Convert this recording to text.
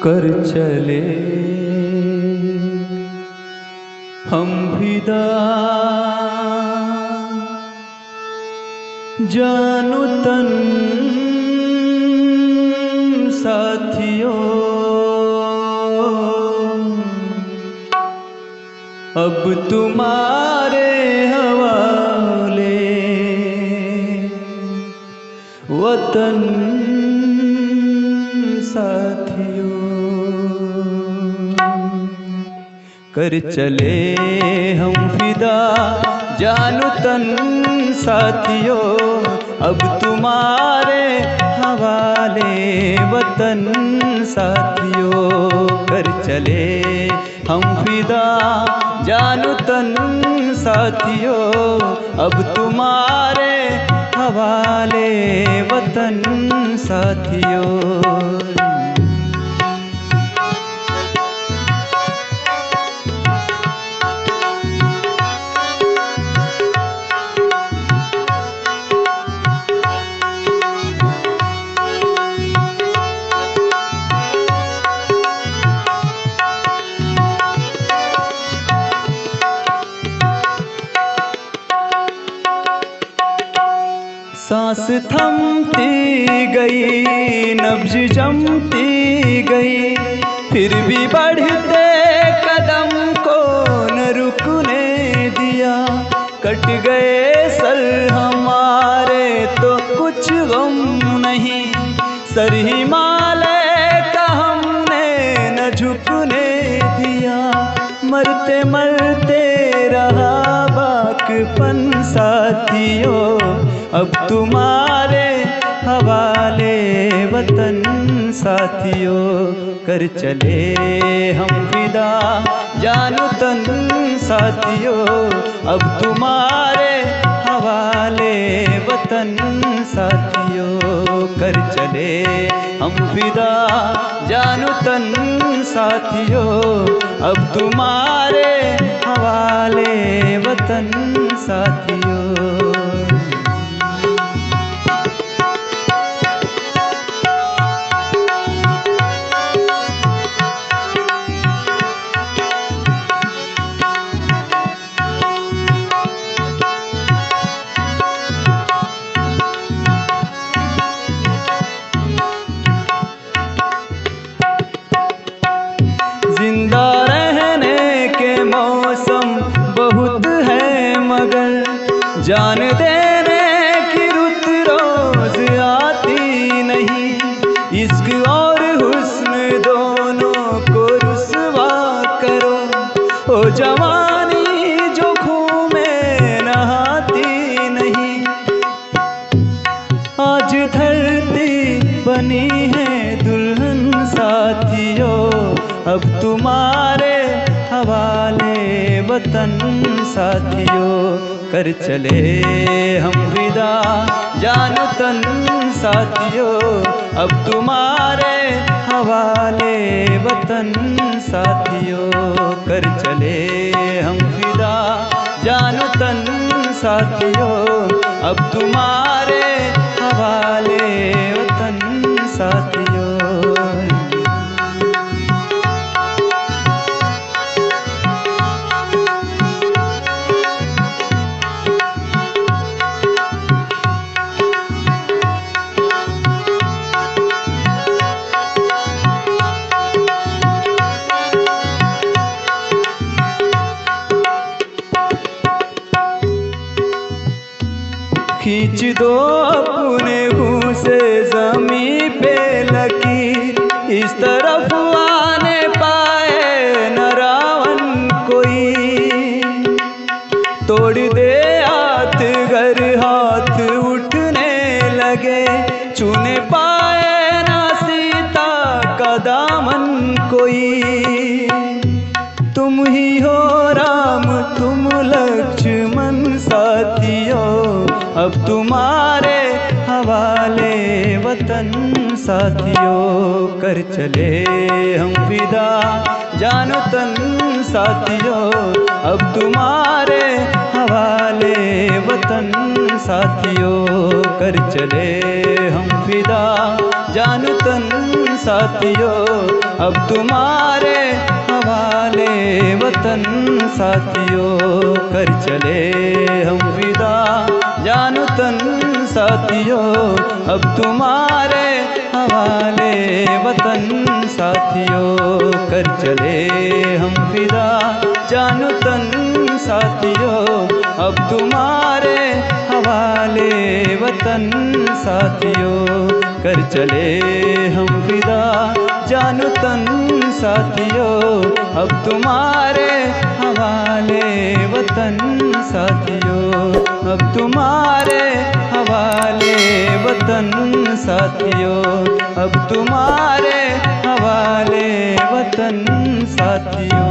कर चले हम फिदा, जानो तन साथियों अब तुम्हारे हवाले वतन साथियों। कर चले हम फिदा, जानो तन साथियों अब तुम्हारे हवाले वतन साथियों। कर चले हम फिदा, जानो तन साथियों अब तुम्हारे हवाले वतन साथियों। सांस थमती गई, नब्ज जमती गई, फिर भी बढ़ते कदम को न रुकने दिया। कट गए सर हमारे तो कुछ गम नहीं, सर हिमालय का हमने न झुकने दिया। मरते मरते रहा बाकपन साथियों अब तुम्हारे हवाले वतन साथियों। कर चले हम फिदा, जानो तन साथियों अब तुम्हारे हवाले वतन साथियों। कर चले हम फिदा, जानो तन साथियों अब तुम्हारे हवाले वतन साथियों। जिंदा रहने के मौसम बहुत है मगर जान देने की रुत रोज आती नहीं। इश्क और हुस्न दोनों को रुसवा करो, ओ जवानी जो खून में नहाती नहीं। आज धरती बनी है दुल्हन साथियों अब तुम्हारे हवाले वतन साथियों। कर चले हम फिदा, जानो तन साथियों अब तुम्हारे हवाले वतन साथियों। कर चले हम फिदा, जानो तन साथियों अब तुम्हारे हवाले वतन साथियों। खींच दो अपने मुँह से ज़मीं पे लकीर, इस तरफ आने पाए न रावण कोई। तोड़ दे हाथ घर हाथ उठने लगे, छूने पाए ना सीता का दामन कोई। तुम ही हो राम तुम लक्ष्मण साथियों अब तुम्हारे हवाले वतन साथियों। कर चले हम फिदा, जानो तन साथियों, अब तुम्हारे हवाले वतन साथियों, कर चले हम फिदा जानो तन साथियों, अब तुम्हारे हवाले वतन साथियों, कर चले हम फिदा जानो तन साथियों, अब तुम्हारे हवाले वतन साथियों, कर चले हम फिदा जानो तन साथियों, अब तुम्हारे हवाले वतन साथियों, कर चले हम फिदा जानो तन साथियों, अब तुम्हारे हवाले वतन साथियों, अब तुम्हारे हवाले वतन साथियों, अब तुम्हारे हवाले वतन साथियों।